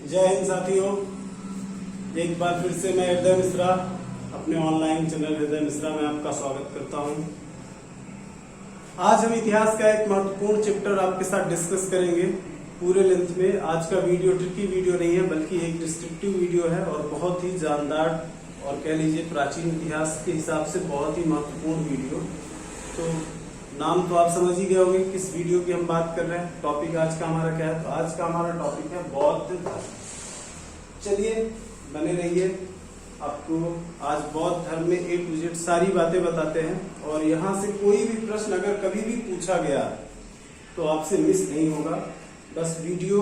जय हिंद साथियों, एक बार फिर से मैं हृदय मिश्रा अपने ऑनलाइन चैनल हृदय मिश्रा में आपका स्वागत करता हूं। आज हम इतिहास का एक महत्वपूर्ण चैप्टर आपके साथ डिस्कस करेंगे पूरे लेंथ में। आज का वीडियो ट्रिकी वीडियो नहीं है बल्कि एक डिस्क्रिप्टिव वीडियो है और बहुत ही जानदार और कह लीजिए प्राचीन इतिहास के हिसाब से बहुत ही महत्वपूर्ण वीडियो। तो नाम तो आप समझ ही गए होंगे किस वीडियो की हम बात कर रहे हैं। टॉपिक आज का हमारा क्या है? तो आज का हमारा टॉपिक है बौद्ध धर्म। चलिए बने रहिए, आपको आज बौद्ध धर्म में A to Z सारी बातें बताते हैं और यहाँ से कोई भी प्रश्न अगर कभी भी पूछा गया तो आपसे मिस नहीं होगा। बस वीडियो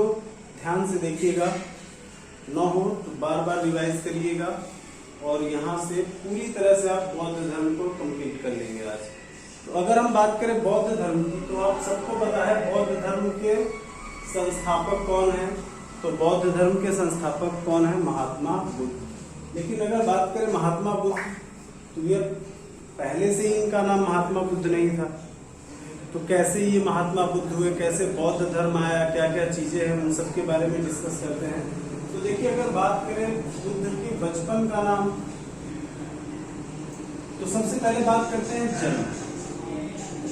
ध्यान से देखिएगा, न हो तो बार बार रिवाइज करिएगा और यहाँ से पूरी तरह से आप बौद्ध धर्म को कंप्लीट कर लेंगे आज। तो अगर हम बात करें बौद्ध धर्म की तो आप सबको पता है बौद्ध धर्म के संस्थापक कौन है। तो बौद्ध धर्म के संस्थापक कौन है? महात्मा बुद्ध। लेकिन अगर बात करें महात्मा बुद्ध तो ये पहले से ही इनका नाम महात्मा बुद्ध नहीं था। तो कैसे ये महात्मा बुद्ध हुए, कैसे बौद्ध धर्म आया, क्या क्या चीजें हैं, उन सब के बारे में डिस्कस करते हैं। तो देखिए, अगर बात करें बुद्ध के बचपन का नाम तो सबसे पहले बात करते हैं जन्म।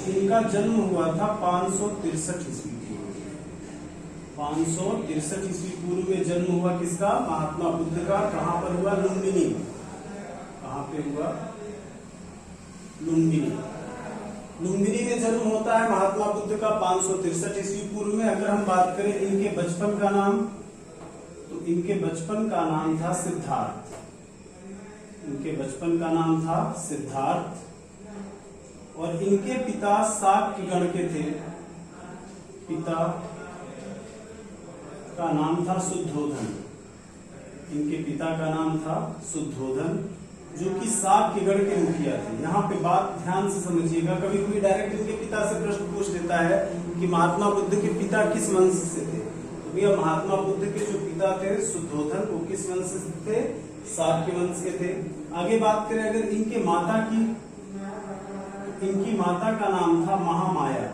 इनका जन्म हुआ था 563 ईस्वी पूर्व। 563 ईस्वी पूर्व में जन्म हुआ किसका? महात्मा बुद्ध का। कहां पर हुआ? लुम्बिनी। कहां पे हुआ? लुम्बिनी। लुम्बिनी में जन्म होता है महात्मा बुद्ध का 563 ईस्वी पूर्व में। अगर हम बात करें इनके बचपन का नाम तो इनके बचपन का नाम था सिद्धार्थ। इनके बचपन का नाम था सिद्धार्थ और इनके पिता शाक्य गण के थे। पिता का नाम था शुद्धोधन। इनके पिता का नाम था शुद्धोधन जो कि शाक्य गण के मुखिया थे। यहाँ पे बात ध्यान से समझिएगा, कभी कोई डायरेक्ट इनके पिता से प्रश्न पूछ लेता है कि महात्मा बुद्ध के पिता किस वंश से थे। तो भैया महात्मा बुद्ध के जो पिता थे शुद्धोधन, वो किस वंश से थे? शाक्य वंश के थे। आगे बात करें अगर इनके माता की, इनकी माता का नाम था महामाया।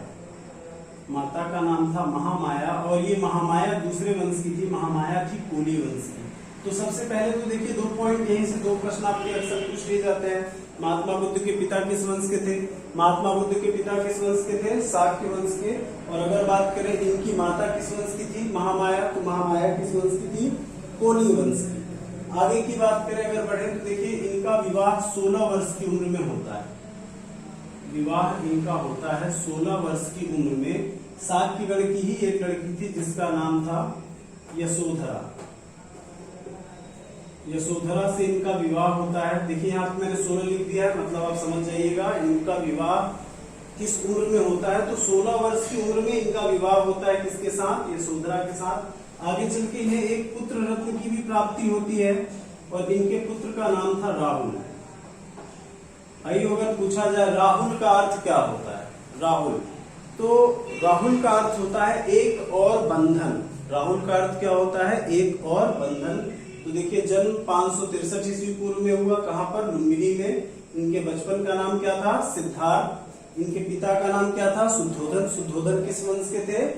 माता का नाम था महामाया और ये महामाया दूसरे वंश की थी। महामाया थी कोली वंश की। तो सबसे पहले तो देखिए 2 पॉइंट, यहीं से 2 प्रश्न आपके अक्सर पूछ लिए जाते हैं। महात्मा बुद्ध के पिता किस वंश के थे? महात्मा बुद्ध के पिता किस वंश के थे? शाक्य वंश के। और अगर बात करें इनकी माता किस वंश की थी? महामाया। तो महामाया किस वंश की थी? कोली वंश की। आगे की बात करें अगर बढ़े तो देखिए इनका विवाह 16 वर्ष की उम्र में होता है। विवाह इनका होता है 16 वर्ष की उम्र में। शाक्य गण की ही एक लड़की थी जिसका नाम था यशोधरा। यशोधरा से इनका विवाह होता है। देखिए यहाँ पे मैंने 16 लिख दिया है, मतलब आप समझ जाइएगा इनका विवाह किस उम्र में होता है। तो 16 वर्ष की उम्र में इनका विवाह होता है किसके साथ? यशोधरा के साथ। आगे चल के इन्हें एक पुत्र रत्न की भी प्राप्ति होती है और इनके पुत्र का नाम था राहुल। आइए अगर पूछा जाए राहुल का अर्थ क्या होता है? राहुल, तो राहुल का अर्थ होता है एक और बंधन। राहुल का अर्थ क्या होता है? एक और बंधन। तो देखिए जन्म 563 ईस्वी पूर्व में हुआ। कहां पर? लुम्बिनी में। इनके बचपन का नाम क्या था? सिद्धार्थ। इनके पिता का नाम क्या था? शुद्धोधन। शुद्धोधन किस वंश के थे?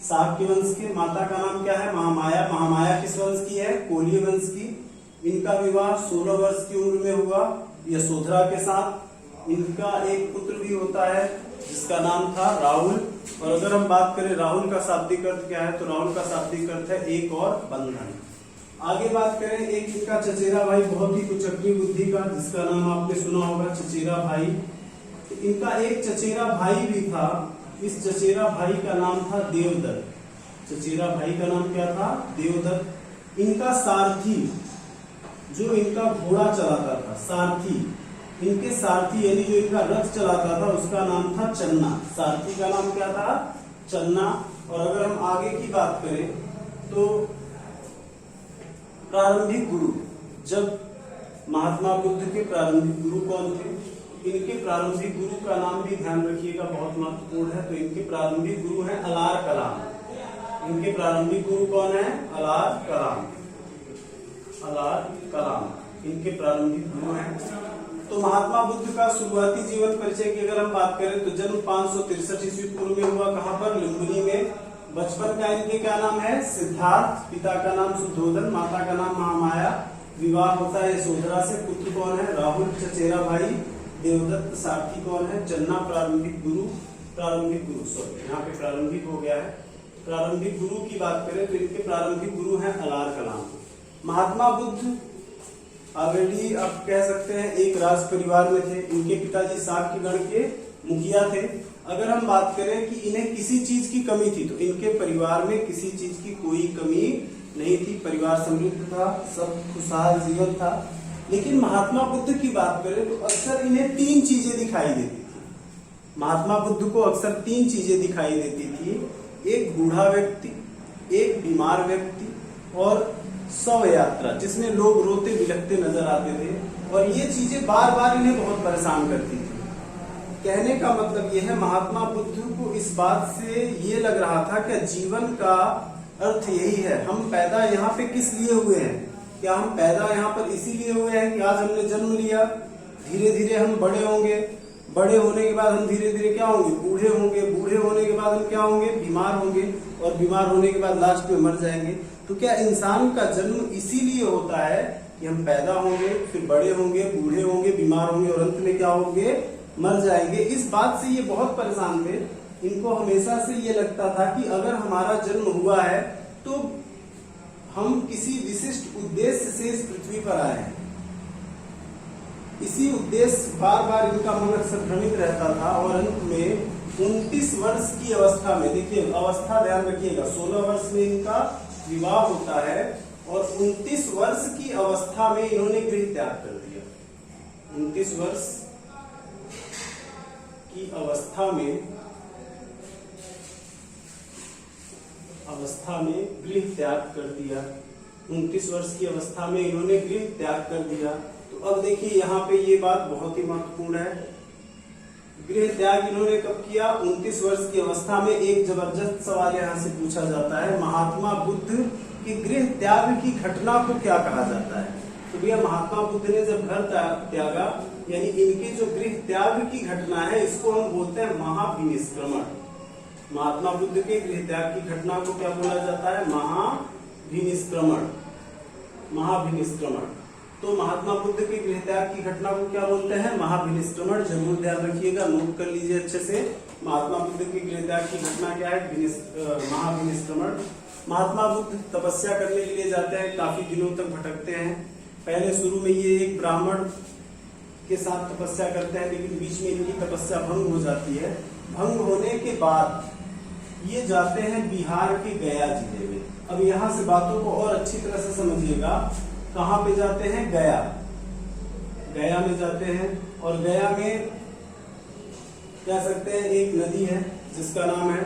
शाक्य वंश के। माता का नाम क्या है? महामाया। महामाया किस वंश की है? कोली वंश की। इनका विवाह 16 वर्ष की उम्र में हुआ यशोधरा के साथ। इनका एक पुत्र भी होता है जिसका नाम था राहुल। और अगर हम बात करें राहुल का शाब्दिक अर्थ क्या है तो राहुल का शाब्दिक अर्थ है एक और बंधन। आगे बात करें एक इनका चचेरा भाई बहुत ही कुचक्री बुद्धि का जिसका नाम आपने सुना होगा, चचेरा भाई। तो इनका एक चचेरा भाई भी था। इस चचेरा भाई का नाम था देवदत्त। चचेरा भाई का नाम क्या था? देवदत्त। इनका सारथी जो इनका घोड़ा चलाता था, सारथी, इनके सारथी यानी जो इनका रथ चलाता था उसका नाम था चन्ना। सारथी का नाम क्या था? चन्ना। और अगर हम आगे की बात करें तो प्रारंभिक गुरु, जब महात्मा बुद्ध के प्रारंभिक गुरु कौन थे? इनके प्रारंभिक गुरु का नाम भी ध्यान रखिएगा, बहुत महत्वपूर्ण है। तो इनके प्रारंभिक गुरु हैं अलार कलाम। इनके प्रारंभिक गुरु कौन है? अलार कलाम। अलार कलाम इनके प्रारंभिक गुरु हैं। तो महात्मा बुद्ध का शुरुआती जीवन परिचय की अगर हम बात करें तो जन्म 563 ईस्वी पूर्व में हुआ। कहां पर? लुम्बिनी में। बचपन का इनके क्या नाम है? सिद्धार्थ। पिता का नाम शुद्धोधन, माता का नाम महामाया। विवाह होता है यशोधरा से। पुत्र कौन है? राहुल। चचेरा भाई देवदत्त। सारथी कौन है? चन्ना। प्रारंभिक गुरु सॉरी यहाँ पे प्रारंभिक हो गया है। प्रारंभिक गुरु की बात करें तो इनके प्रारंभिक गुरु हैं अलार कलाम। महात्मा बुद्ध ऑलरेडी आप कह सकते हैं एक राज परिवार में थे। इनके पिताजी शाक्य गण के मुखिया थे। अगर हम बात करें कि इन्हें किसी चीज की कमी थी तो इनके परिवार में किसी चीज की कोई कमी नहीं थी। परिवार समृद्ध था, सब खुशहाल जीवन था। लेकिन महात्मा बुद्ध की बात करें तो अक्सर इन्हें 3 चीजें दिखाई देती थी। महात्मा बुद्ध को अक्सर 3 चीजें दिखाई देती थी। एक बूढ़ा व्यक्ति, एक बीमार व्यक्ति और शव यात्रा जिसमें लोग रोते बिलखते नजर आते थे। और ये चीजें बार बार इन्हें बहुत परेशान करती थी। कहने का मतलब यह है महात्मा बुद्ध को इस बात से ये लग रहा था कि जीवन का अर्थ यही है। हम पैदा यहाँ पे किस लिए हुए हैं? क्या हम पैदा यहाँ पर इसीलिए हुए हैं कि आज हमने जन्म लिया, धीरे धीरे हम बड़े होंगे, बड़े होने के बाद हम धीरे धीरे क्या होंगे? बूढ़े होंगे, बूढ़े होने के बाद हम क्या होंगे? बीमार होंगे, और बीमार होने के बाद लास्ट में मर जाएंगे। तो क्या इंसान का जन्म इसीलिए होता है कि हम पैदा होंगे, फिर बड़े होंगे, बूढ़े होंगे, बीमार होंगे और अंत में क्या होंगे? मर जाएंगे। इस बात से ये बहुत परेशान थे। इनको हमेशा से ये लगता था कि अगर हमारा जन्म हुआ है तो हम किसी विशिष्ट उद्देश्य से इस पृथ्वी पर आए हैं। इसी उद्देश्य बार बार इनका मन अक्सर भ्रमित रहता था। और अंत में 29 वर्ष की अवस्था में, देखिए अवस्था ध्यान रखिएगा, 16 वर्ष में इनका विवाह होता है और 29 वर्ष की अवस्था में इन्होंने गृह त्याग कर दिया। 29 वर्ष की अवस्था में गृह त्याग कर दिया। 29 वर्ष की अवस्था में इन्होंने गृह त्याग कर दिया। तो अब देखिए यहाँ पे ये बात बहुत ही महत्वपूर्ण है। गृह त्याग इन्होंने कब किया? 29 वर्ष की अवस्था में। एक जबरदस्त सवाल यहाँ से पूछा जाता है, महात्मा बुद्ध की गृह त्याग की घटना को क्या कहा जाता है? तो भैया महात्मा बुद्ध ने जब घर त्यागा, यानी इनके जो गृह त्याग की घटना है, इसको हम बोलते हैं महाभिनिष्क्रमण। महात्मा बुद्ध के गृह त्याग की घटना को क्या बोला जाता है? महाभिनिष्क्रमण। तो महात्मा बुद्ध के गृह त्याग की घटना को क्या बोलते हैं? महाभिनिष्क्रमण। जरूर ध्यान रखिएगा, नोट कर लीजिए अच्छे से। महात्मा बुद्ध के गृह त्याग की घटना क्या है? महाभिनिष्क्रमण। महात्मा बुद्ध तपस्या करने के लिए जाते हैं, काफी दिनों तक भटकते हैं। पहले शुरू में ये एक ब्राह्मण के साथ तपस्या करते हैं, लेकिन बीच में इनकी तपस्या भंग हो जाती है। भंग होने के बाद ये जाते हैं बिहार के गया जिले में। अब यहाँ से बातों को और अच्छी तरह से समझिएगा। कहाँ पे जाते हैं? गया में जाते हैं। और गया में कह सकते हैं एक नदी है जिसका नाम है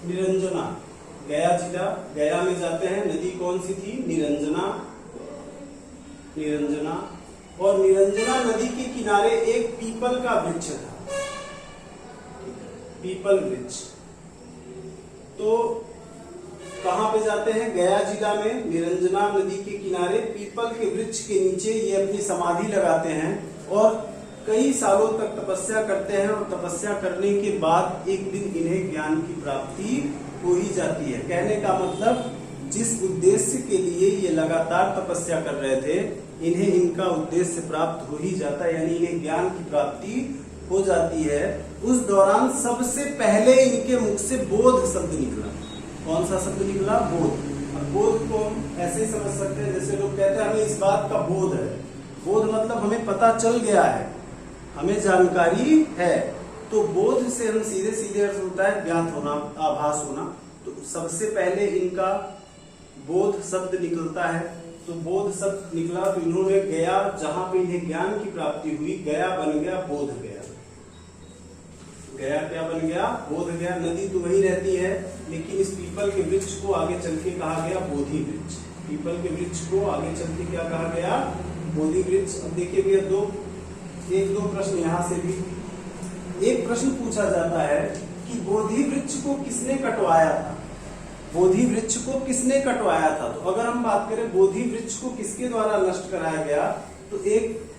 निरंजना। गया जिला, गया में जाते हैं। नदी कौन सी थी? निरंजना। और निरंजना नदी के किनारे एक पीपल का वृक्ष था, पीपल वृक्ष। तो कहां पे जाते हैं? गया जिला में निरंजना नदी के किनारे पीपल के वृक्ष के नीचे ये अपनी समाधि लगाते हैं और कई सालों तक तपस्या करते हैं। और तपस्या करने के बाद एक दिन इन्हें ज्ञान की प्राप्ति हो ही जाती है। कहने का मतलब जिस उद्देश्य के लिए ये लगातार तपस्या कर रहे थे, इन्हें इनका उद्देश्य प्राप्त हो ही जाता है, यानी इन्हें ज्ञान की प्राप्ति हो जाती है। उस दौरान सबसे पहले इनके मुख से बोध शब्द निकला। कौन सा शब्द निकला? बोध। अब बोध को ऐसे ही समझ सकते हैं जैसे लोग कहते हैं हमें इस बात का बोध है। बोध मतलब हमें पता चल गया है, हमें जानकारी है। तो बोध से हम सीधे सीधे अर्थ होता है ज्ञात होना, आभास होना। तो सबसे पहले इनका बोध शब्द निकलता है। तो बोध शब्द निकला तो इन्होंने गया, जहां पे इन्हें ज्ञान की प्राप्ति हुई, गया बन गया बोध गया। गया क्या बन गया? बोध गया। नदी तो वही रहती है, लेकिन इस पीपल के वृक्ष को आगे चल के कहा गया बोधि वृक्ष। पीपल के वृक्ष को आगे चल के क्या कहा गया? बोधि वृक्ष। अब देखिए भैया एक दो प्रश्न यहाँ से भी। एक प्रश्न पूछा जाता है कि बोधि वृक्ष को किसने कटवाया था? बोधि वृक्ष को किसने कटवाया था? तो अगर हम बात करें बोधि वृक्ष को किसके द्वारा नष्ट कराया गया, तो एक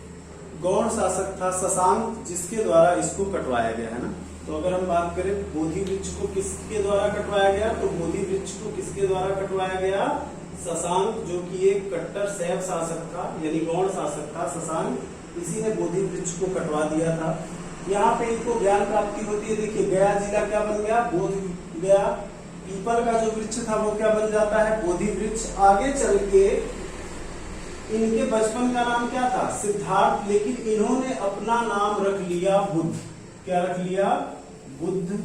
गौड़ शासक था शशांक, जिसके द्वारा इसको कटवाया गया है ना। तो अगर हम बात करें बोधि वृक्ष को किसके द्वारा कटवाया गया, तो बोधि वृक्ष को किसके द्वारा कटवाया गया, शशांक, जो कि एक कट्टर शैव शासक था, यानी गौड़ शासक था शशांक, इसी ने बोधि वृक्ष को कटवा दिया था। यहाँ पे इनको ज्ञान प्राप्ति होती है। देखिए गया जिला क्या बन गया, बोध गया। पीपल का जो वृक्ष था वो क्या बन जाता है, बोधि वृक्ष। आगे चल के इनके बचपन का नाम क्या था, सिद्धार्थ, लेकिन इन्होंने अपना नाम रख लिया बुद्ध। क्या रख लिया, बुद्ध।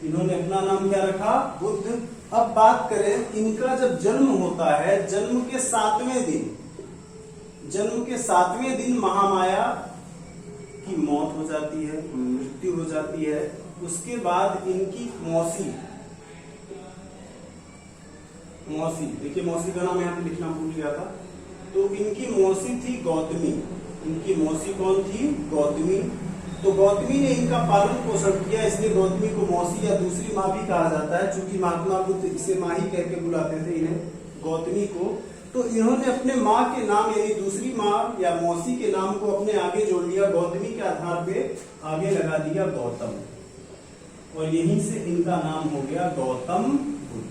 इन्होंने अपना नाम क्या रखा, बुद्ध। अब बात करें इनका जब जन्म होता है, जन्म के 7वें दिन महामाया की मौत हो जाती है, मृत्यु हो जाती है। उसके बाद इनकी मौसी, देखिए मौसी का नाम यहाँ पे लिखना भूल गया था, तो इनकी मौसी थी गौतमी। इनकी मौसी कौन थी, गौतमी। तो गौतमी ने इनका पालन पोषण किया, इसलिए गौतमी को मौसी या दूसरी माँ भी कहा जाता है, क्योंकि महात्मा बुद्ध इसे माँ ही कह के बुलाते थे इन्हें, गौतमी को। तो इन्होंने अपने माँ के नाम यानी दूसरी माँ या मौसी के नाम को अपने आगे जोड़ लिया, गौतमी के आधार पे आगे लगा दिया गौतम, और यहीं से इनका नाम हो गया गौतम बुद्ध।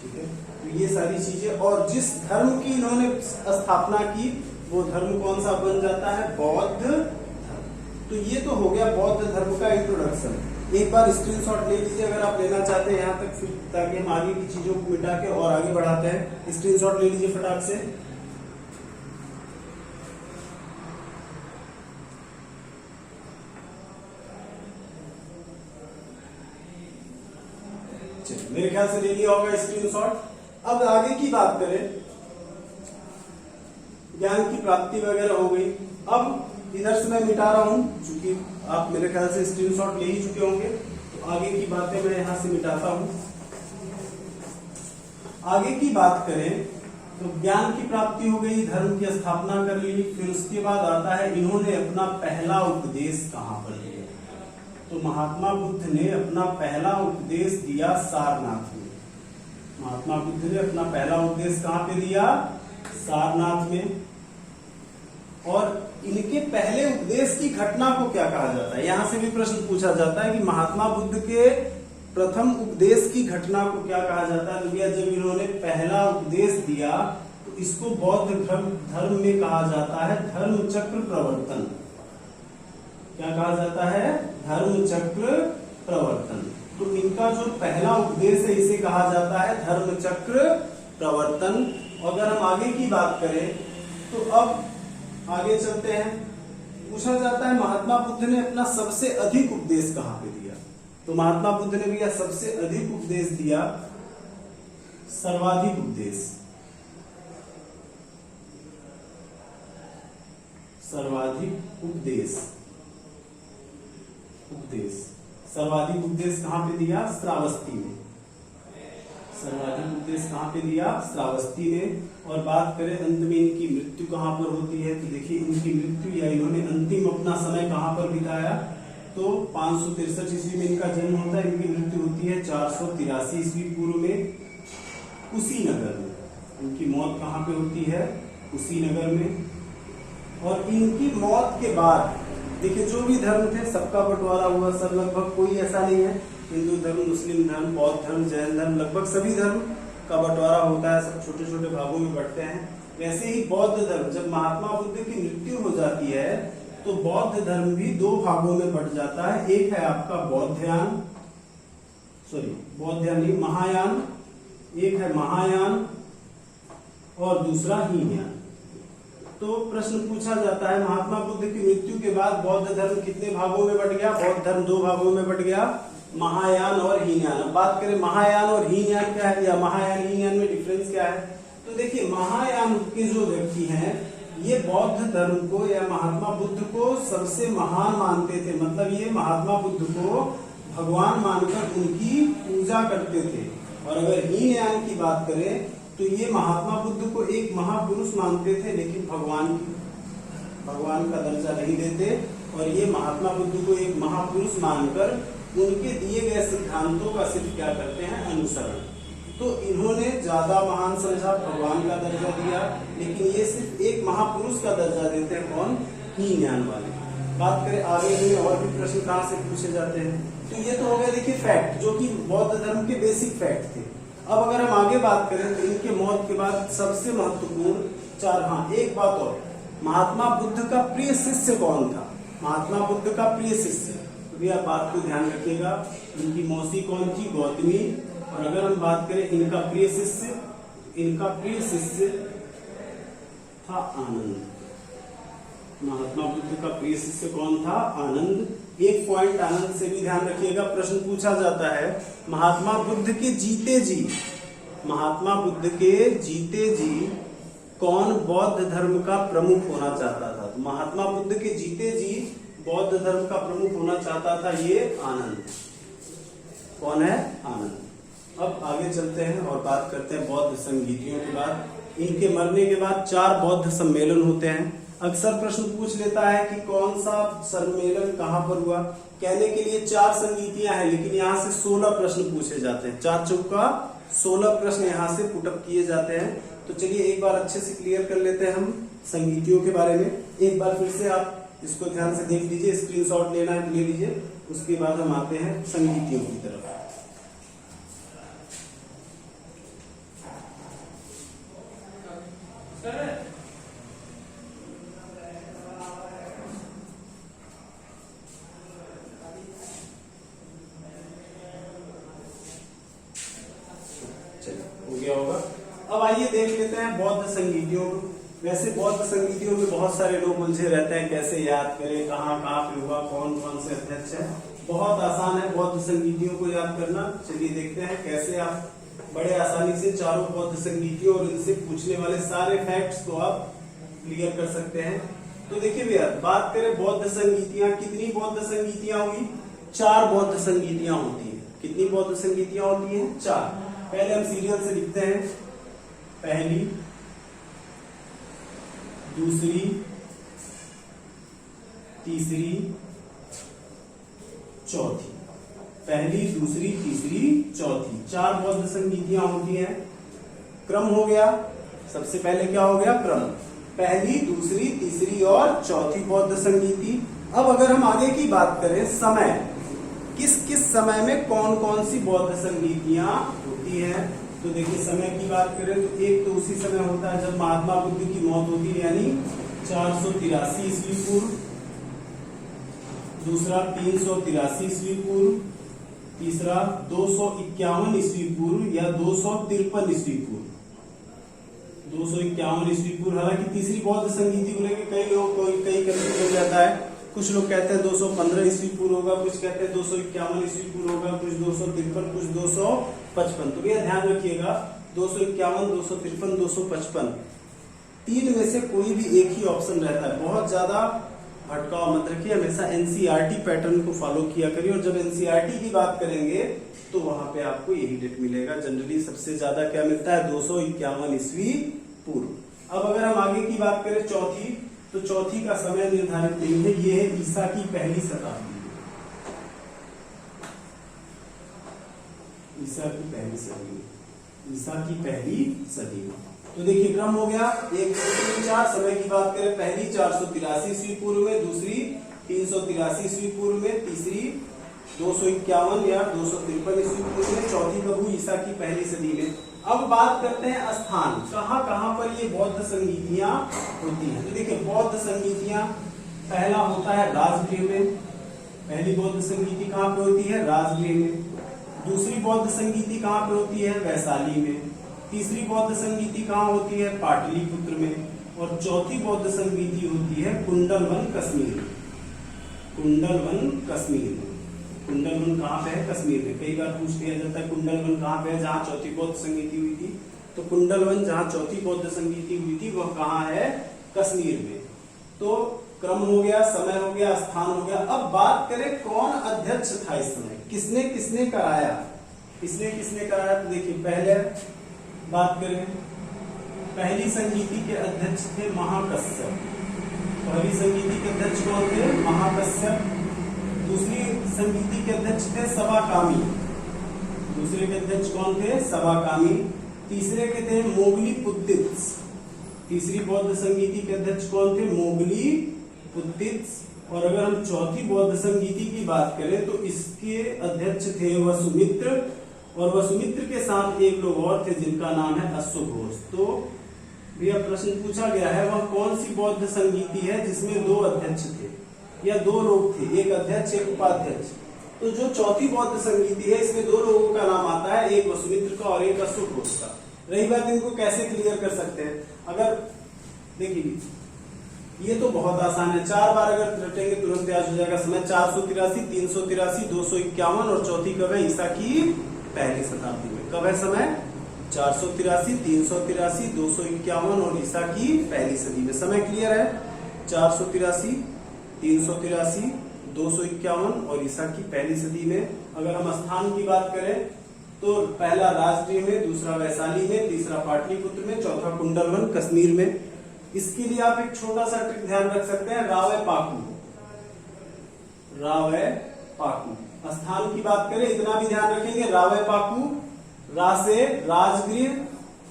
ठीक है, तो ये सारी चीजें, और जिस धर्म की इन्होंने स्थापना की वो धर्म कौन सा बन जाता है, बौद्ध धर्म। तो ये तो हो गया बौद्ध धर्म का इंट्रोडक्शन। एक बार स्क्रीनशॉट ले लीजिए अगर आप लेना चाहते हैं यहाँ तक, फिर ताकि हम आगे की चीजों को मिटा के और आगे बढ़ाते हैं। स्क्रीनशॉट ले लीजिए फटाक से। मेरे ख्याल से ले लिया होगा स्क्रीनशॉट। अब आगे की बात करें, ज्ञान की प्राप्ति वगैरह हो गई। अब इधर से मैं मिटा रहा हूं, क्योंकि आप मेरे ख्याल से स्क्रीनशॉट ले ही चुके होंगे, तो आगे की बातें मैं यहां से मिटाता हूं। आगे की बात करें तो ज्ञान की प्राप्ति हो गई, धर्म की स्थापना कर ली, फिर उसके बाद आता है इन्होंने अपना पहला उपदेश कहां पर दिया। तो महात्मा बुद्ध ने अपना पहला उपदेश दिया सारनाथ में। महात्मा बुद्ध ने अपना पहला उपदेश कहां पे दिया, सारनाथ में। और इनके पहले उपदेश की घटना को क्या कहा जाता है, यहां से भी प्रश्न पूछा जाता है कि महात्मा बुद्ध के प्रथम उपदेश की घटना को क्या कहा जाता है। तो भैया जब इन्होंने पहला उपदेश दिया तो इसको बौद्ध धर्म में कहा जाता है धर्म चक्र प्रवर्तन। क्या कहा जाता है, धर्म चक्र प्रवर्तन। तो इनका जो पहला उपदेश है इसे कहा जाता है धर्म चक्र प्रवर्तन। अगर हम आगे की बात करें तो अब आगे चलते हैं। पूछा जाता है महात्मा बुद्ध ने अपना सबसे अधिक उपदेश कहां पे दिया। तो महात्मा बुद्ध ने भी सबसे अधिक उपदेश दिया, सर्वाधिक उपदेश, सर्वाधिक उपदेश, सर्वाधिक उपदेश कहां पे दिया, श्रावस्ती में। सर्वाधिक उपदेश कहां पे दिया, श्रावस्ती में। और बात करें अंत में इनकी मृत्यु कहां पर होती है, तो देखिए इनकी मृत्यु या इन्होंने अंतिम अपना समय कहां पर बिताया, तो 563 ईस्वी में इनका जन्म होता है। इनकी मृत्यु होती है 483 ईस्वी पूर्व में कुशीनगर में। इनकी मौत कहां पे होती है, कुशीनगर में। और इनकी मौत के बाद देखिए जो भी धर्म थे सबका बंटवारा हुआ, सब लगभग, कोई ऐसा नहीं है, हिंदू धर्म, मुस्लिम धर्म, बौद्ध धर्म, जैन धर्म, लगभग सभी धर्म का बंटवारा होता है, सब छोटे छोटे भागों में बंटते हैं। वैसे ही बौद्ध धर्म, जब महात्मा बुद्ध की मृत्यु हो जाती है तो बौद्ध धर्म भी दो भागों में बंट जाता है। एक है आपका बौद्धयान, नहीं, महायान। एक है महायान और दूसरा हीनयान। तो प्रश्न पूछा जाता है महात्मा बुद्ध की मृत्यु के बाद बौद्ध धर्म कितने भागों में बंट गया। बौद्ध धर्म दो भागों में बंट गया, महायान और हीनयान। अब बात करें महायान और हीनयान क्या है, या महायान हीनयान में डिफरेंस क्या है। तो देखिए महायान के जो व्यक्ति हैं ये बौद्ध धर्म को या महात्मा बुद्ध को सबसे महान मानते थे, मतलब ये महात्मा बुद्ध को भगवान मानकर उनकी पूजा करते थे। और अगर हीनयान की बात करें तो ये महात्मा बुद्ध को एक महापुरुष मानते थे, लेकिन भगवान का दर्जा नहीं देते। और ये महात्मा बुद्ध को एक महापुरुष मानकर उनके दिए गए सिद्धांतों का सिर्फ क्या करते हैं, अनुसरण। तो इन्होंने ज्यादा महान समझा, भगवान का दर्जा दिया, लेकिन ये सिर्फ एक महापुरुष का दर्जा देते हैं, कौन, हीनयान वाले। बात करें आगे में और भी प्रश्न कहाँ से पूछे जाते हैं, तो ये तो हो गया देखिए फैक्ट, जो कि बौद्ध धर्म के बेसिक फैक्ट थे। अब अगर हम आगे बात करें तो इनके मौत के बाद सबसे महत्वपूर्ण चार, हाँ एक बात और, महात्मा बुद्ध का प्रिय शिष्य कौन था? महात्मा बुद्ध का प्रिय शिष्य, तो भी आप बात को ध्यान रखिएगा, इनकी मौसी कौन थी? गौतमी। और अगर हम बात करें इनका प्रिय शिष्य, इनका प्रिय शिष्य था आनंद। महात्मा बुद्ध का प्रिय शिष्य कौन था? आनंद। एक पॉइंट आनंद से भी ध्यान रखिएगा, प्रश्न पूछा जाता है महात्मा बुद्ध के जीते जी, महात्मा बुद्ध के जीते जी कौन बौद्ध धर्म का प्रमुख होना चाहता था? तो महात्मा बुद्ध के जीते जी बौद्ध धर्म का प्रमुख होना चाहता था ये आनंद। कौन है? आनंद। अब आगे चलते हैं और बात करते हैं बौद्ध संगीतियों के बाद। इनके मरने के बाद 4 बौद्ध सम्मेलन होते हैं। अक्सर प्रश्न पूछ लेता है कि कौन सा सम्मेलन कहाँ पर हुआ। कहने के लिए 4 संगीतियां हैं, लेकिन यहाँ से 16 प्रश्न पूछे जाते हैं। 4 चौका 16 प्रश्न यहाँ से पुटअप किए जाते हैं। तो चलिए एक बार अच्छे से क्लियर कर लेते हैं हम संगीतियों के बारे में। एक बार फिर से आप इसको ध्यान से देख लीजिए, स्क्रीनशॉट लेना है ले लीजिए, उसके बाद हम आते हैं संगीतियों की तरफ। हो गया होगा। अब आइए देख लेते हैं बौद्ध संगीतियों। वैसे बौद्ध संगीतियों में बहुत सारे लोग उलझे रहते हैं, कैसे याद करें, कहाँ कहाँ पे हुआ, कौन कौन से अध्यक्ष है। बहुत आसान है बौद्ध संगीतियों को याद करना। चलिए देखते हैं कैसे आप बड़े आसानी से चारों बौद्ध संगीतियों और इनसे पूछने वाले सारे फैक्ट्स को आप क्लियर कर सकते हैं। तो देखिए भैया, बात करें बौद्ध संगीतियां, कितनी बौद्ध संगीतियां हुई? 4 बौद्ध संगीतियां होती है। कितनी बौद्ध संगीतियां होती है? 4। पहले हम सीरियल से लिखते हैं, पहली, दूसरी, तीसरी, चौथी। पहली, दूसरी, तीसरी, चौथी, 4 बौद्ध संगीतियां होती हैं। क्रम हो गया, सबसे पहले क्या हो गया? क्रम, पहली, दूसरी, तीसरी और चौथी बौद्ध संगीति। अब अगर हम आगे की बात करें, समय, किस किस समय में कौन कौन सी बौद्ध संगीतियां होती हैं, तो देखिए समय की बात करें तो एक तो उसी समय होता है जब महात्मा बुद्ध की मौत होती है, यानी 483 ईस्वी पूर्व। दूसरा 383 ईस्वी पूर्व। तीसरा 251 ईस्वी पूर्व या 253 ईस्वी पूर्व। 251 ईस्वी पूर्व। हालांकि तीसरी बौद्ध संगीति को लेकर कई लोग कई कंफ्यूज हो जाता है। कुछ लोग कहते हैं 215 ईस्वी पूर्व होगा, कुछ कहते हैं 251 ईस्वी पूर्व होगा, कुछ 253, कुछ 255। तो भैया ध्यान रखिएगा, 251, 253, 255 तीन में से कोई भी एक ही ऑप्शन रहता है। बहुत ज्यादा भटकाव मत रखिए, हमेशा एनसीईआरटी पैटर्न को फॉलो किया करिए। और जब एनसीईआरटी की बात करेंगे तो वहां पे आपको यही डेट मिलेगा। जनरली सबसे ज्यादा क्या मिलता है? 251 ईस्वी पूर्व। अब अगर हम आगे की बात करें चौथी, तो चौथी का समय निर्धारित नहीं है, ये है ईसा की पहली शताब्दी। ईसा की पहली सदी, ईसा की पहली सदी। तो देखिए क्रम हो गया 1, 2, 3, 4। समय की बात करें, पहली 483 ईस्वी पूर्व में, दूसरी 383 ईस्वी पूर्व में, तीसरी 251 या 253 ईस्वी पूर्व में, चौथी कब हुई? ईसा की पहली सदी में। अब बात करते हैं स्थान, कहाँ कहाँ पर ये बौद्ध संगीतियां होती हैं। तो देखिए बौद्ध संगीतियां, पहला होता है राजगृह में। पहली बौद्ध संगीति कहाँ पे होती है? राजगृह में। दूसरी बौद्ध संगीति कहाँ पे होती है? वैशाली में। तीसरी बौद्ध संगीति कहाँ होती है? पाटलिपुत्र में। और चौथी बौद्ध संगीति होती है कुंडलवन, कश्मीर में। कुंडलवन, कश्मीर में। कुंडलवन कहाँ पे है? कश्मीर में। कई बार पूछ लिया जाता है कुंडलवन कहाँ पे है, जहाँ चौथी बौद्ध संगीति हुई थी। तो कुंडलवन जहाँ चौथी बौद्ध संगीति हुई थी वह कहाँ है? कश्मीर में। तो क्रम हो गया, समय हो गया, स्थान हो गया। अब बात करें कौन अध्यक्ष था इस समय, किसने किसने कराया, किसने किसने कराया। तो देखिए पहले बात करें, पहली संगीति के अध्यक्ष थे महाकश्यप। पहली संगीति के अध्यक्ष कौन थे? महाकश्यप। दूसरी संगीति के अध्यक्ष थे सबाकामी। दूसरे के अध्यक्ष कौन थे? सबाकामी। तीसरे के थे मोगली पुत्तित्स। तीसरी बौद्ध संगीति के अध्यक्ष कौन थे? मोगली पुत्तित्स। और अगर हम चौथी बौद्ध संगीति की बात करें तो इसके अध्यक्ष थे वसुमित्र, और वसुमित्र के साथ एक लोग और थे जिनका नाम है अश्वघोष। तो यह प्रश्न पूछा गया है वह कौन सी बौद्ध संगीति है जिसमें दो अध्यक्ष थे या दो लोग थे, एक अध्यक्ष एक उपाध्यक्ष। तो जो चौथी बौद्ध संगीति है इसमें दो लोगों का नाम आता है, एक वसुमित्र का और एक अश्वघोष का। रही बात इनको कैसे क्लियर कर सकते हैं, अगर देखिए ये तो बहुत आसान है, 4 बार अगर रटेंगे तुरंत याद हो जाएगा। समय 483, 383, 251 और चौथी कब है, ईसा की पहली शताब्दी में। कब है समय, 483, 383, 251 और ईसा की पहली सदी में। समय क्लियर है, 483, 383, 251 और ईसा की पहली सदी में। अगर हम स्थान की बात करें तो पहला राजगृह में, दूसरा वैशाली में, तीसरा पाटलिपुत्र में, चौथा कुंडलवन कश्मीर में। इसके लिए आप एक छोटा सा ट्रिक ध्यान रख सकते हैं, रावय पाकू। रावय पाकू स्थान की बात करें इतना भी ध्यान रखेंगे, रावय पाकू, रा से राजगृह,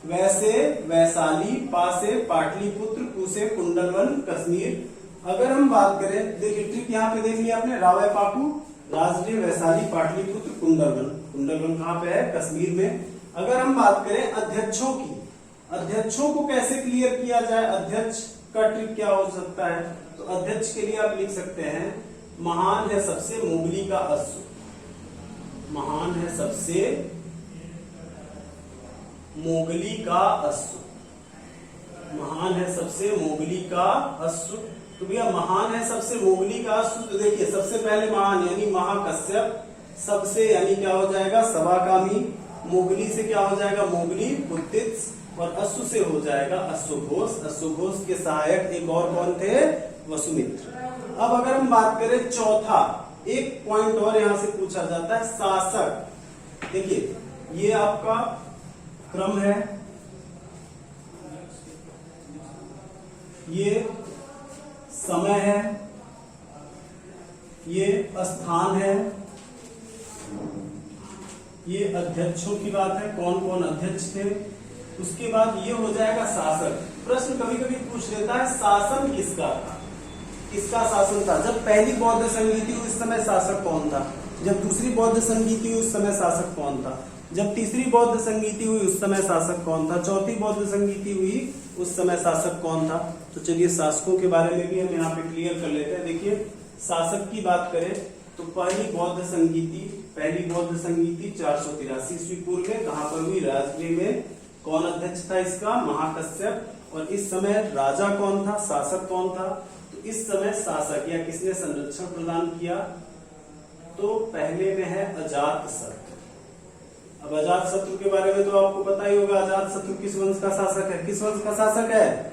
वै से वैशाली, पा से पाटलिपुत्र, कु से कुंडलवन कश्मीर। अगर हम बात करें, देखिए ट्रिक यहाँ पे देख लिया आपने, रावय पाकू, राजगृह, वैशाली, पाटलिपुत्र, कुंडलवन। कुंडलवन कहाँ पे है, कश्मीर में। अगर हम बात करें अध्यक्षों की, अध्यक्षों को कैसे क्लियर किया जाए, अध्यक्ष का ट्रिक क्या हो सकता है, तो अध्यक्ष के लिए आप लिख सकते हैं महान है सबसे मोगली का अश्व। महान है सबसे मोगली का अश्व, महान है सबसे मोगली का अश्व। तो भैया महान है सबसे मोगली का अश्व, तो देखिए सबसे पहले महान यानी महाकश्यप, सबसे यानी क्या हो जाएगा सवाकामी, मोगली से क्या हो जाएगा मोगली, पुत्तित्स, और अश्व से हो जाएगा अश्वघोष। अश्वघोष के सहायक एक और कौन थे, वसुमित्र। अब अगर हम बात करें चौथा, एक पॉइंट और यहां से पूछा जाता है, शासक। देखिए ये आपका क्रम है, ये समय है, ये स्थान है, ये अध्यक्षों की बात है, कौन कौन अध्यक्ष थे। उसके बाद ये हो जाएगा शासक। प्रश्न कभी कभी पूछ लेता है शासन किसका था, किसका शासन था। जब पहली बौद्ध संगीति हुई उस समय शासक कौन था, जब दूसरी बौद्ध संगीति हुई उस समय शासक कौन था, जब तीसरी बौद्ध संगीति हुई उस समय शासक कौन था, चौथी बौद्ध संगीति हुई उस समय शासक कौन था। तो चलिए शासकों के बारे में भी हम यहाँ पे क्लियर कर लेते हैं। देखिए शासक की बात करें तो पहली बौद्ध संगीति 483 ईस्वी पूर्व में कहां पर हुई, राजगृह में। कौन अध्यक्ष था इसका, महाकश्यप। और इस समय राजा कौन था, शासक कौन था, तो इस समय शासक या किसने संरक्षण प्रदान किया, तो पहले में है अजातशत्रु। अब अजातशत्रु के बारे में तो आपको पता ही होगा, अजातशत्रु किस वंश का शासक है, किस वंश का शासक है,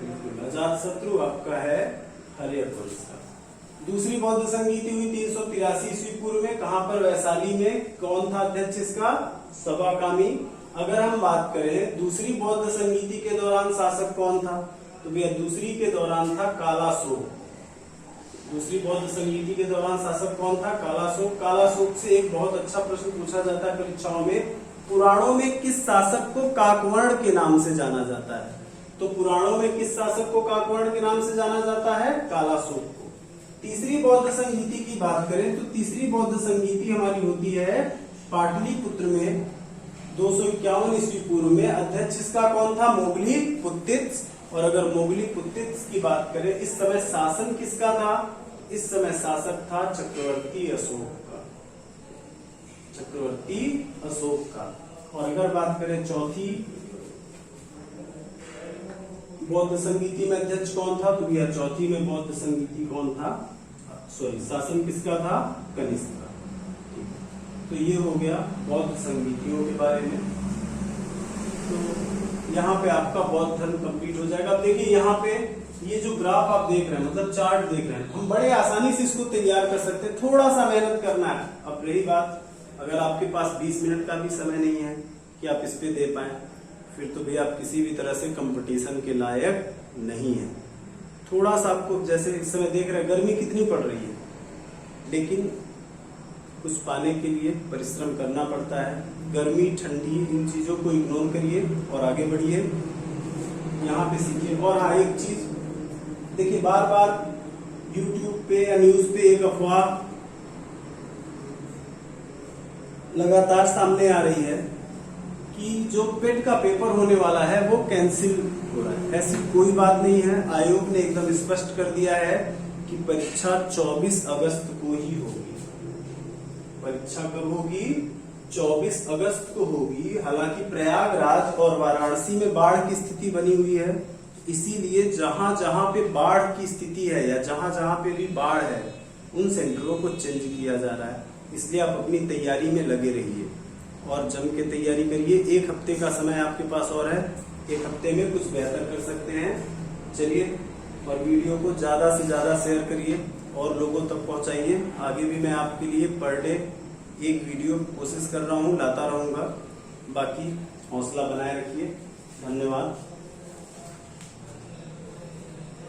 बिल्कुल अजातशत्रु आपका है हर्यक वंश का। दूसरी बौद्ध संगीति हुई 383 ईस्वी पूर्व में, कहां पर, वैशाली में। कौन था अध्यक्ष इसका, सवाकामी। अगर हम बात करें दूसरी बौद्ध संगीति के दौरान शासक कौन था, तो भैया दूसरी के दौरान था कालाशोक। दूसरी बौद्ध संगीति के दौरान शासक कौन था, कालाशोक। कालाशोक से एक बहुत अच्छा प्रश्न पूछा जाता है परीक्षाओं में, पुराणों में किस शासक को काकवर्ण के नाम से जाना जाता है, तो पुराणों में किस शासक को काकवर्ण के नाम से जाना जाता है, कालाशोक को। तीसरी बौद्ध संगीति की बात करें तो तीसरी बौद्ध संगीति हमारी होती है पाटलिपुत्र में 251 ईस्वी पूर्व में। अध्यक्ष इसका कौन था, मोगली पुत्तित्स। और अगर मोगली पुत्तित्स की बात करें, इस समय शासन किसका था, इस समय शासक था चक्रवर्ती अशोक का, चक्रवर्ती अशोक का। और अगर बात करें चौथी बौद्ध संगीति में अध्यक्ष कौन था, तो भैया चौथी में बौद्ध संगीति कौन था, सॉरी शासन किसका था, कनिष्क का। तो ये हो गया बौद्ध संगीतियों के बारे में। तो यहाँ पे आपका बौद्ध धर्म कंप्लीट हो जाएगा। अब देखिए यहाँ पे ये जो ग्राफ आप देख रहे हैं, मतलब चार्ट देख रहे हैं, हम बड़े आसानी से इसको तैयार कर सकते हैं, थोड़ा सा मेहनत करना है। अब रही बात, अगर आपके पास 20 मिनट का भी समय नहीं है कि आप इस पे दे पाए, फिर तो भैया आप किसी भी तरह से कंपटीशन के लायक नहीं है। थोड़ा सा आपको, जैसे इस समय देख रहे हैं गर्मी कितनी पड़ रही है, लेकिन कुछ पाने के लिए परिश्रम करना पड़ता है। गर्मी, ठंडी, इन चीजों को इग्नोर करिए और आगे बढ़िए, यहाँ पे सीखिए। और हाँ एक चीज, देखिए बार बार YouTube पे या न्यूज पे एक अफवाह लगातार सामने आ रही है कि जो पेट का पेपर होने वाला है वो कैंसिल हो रहा है। ऐसी कोई बात नहीं है। आयोग ने एकदम स्पष्ट कर दिया है कि परीक्षा 24 अगस्त को ही होगी। परीक्षा कब होगी? 24 अगस्त को होगी। हालांकि प्रयागराज और वाराणसी में बाढ़ की स्थिति बनी हुई है, इसीलिए जहां जहां पे बाढ़ की स्थिति है या जहां जहां पे भी बाढ़ है उन सेंटरों को चेंज किया जा रहा है। इसलिए आप अपनी तैयारी में लगे रहिए और जम के तैयारी करिए। 1 हफ्ते का समय आपके पास और है, 1 हफ्ते में कुछ बेहतर कर सकते हैं। चलिए, और वीडियो को ज्यादा से ज्यादा शेयर करिए और लोगों तक पहुंचाइए। आगे भी मैं आपके लिए पर डे एक वीडियो कोशिश कर रहा हूं, लाता रहूंगा। बाकी हौसला बनाए रखिए। धन्यवाद।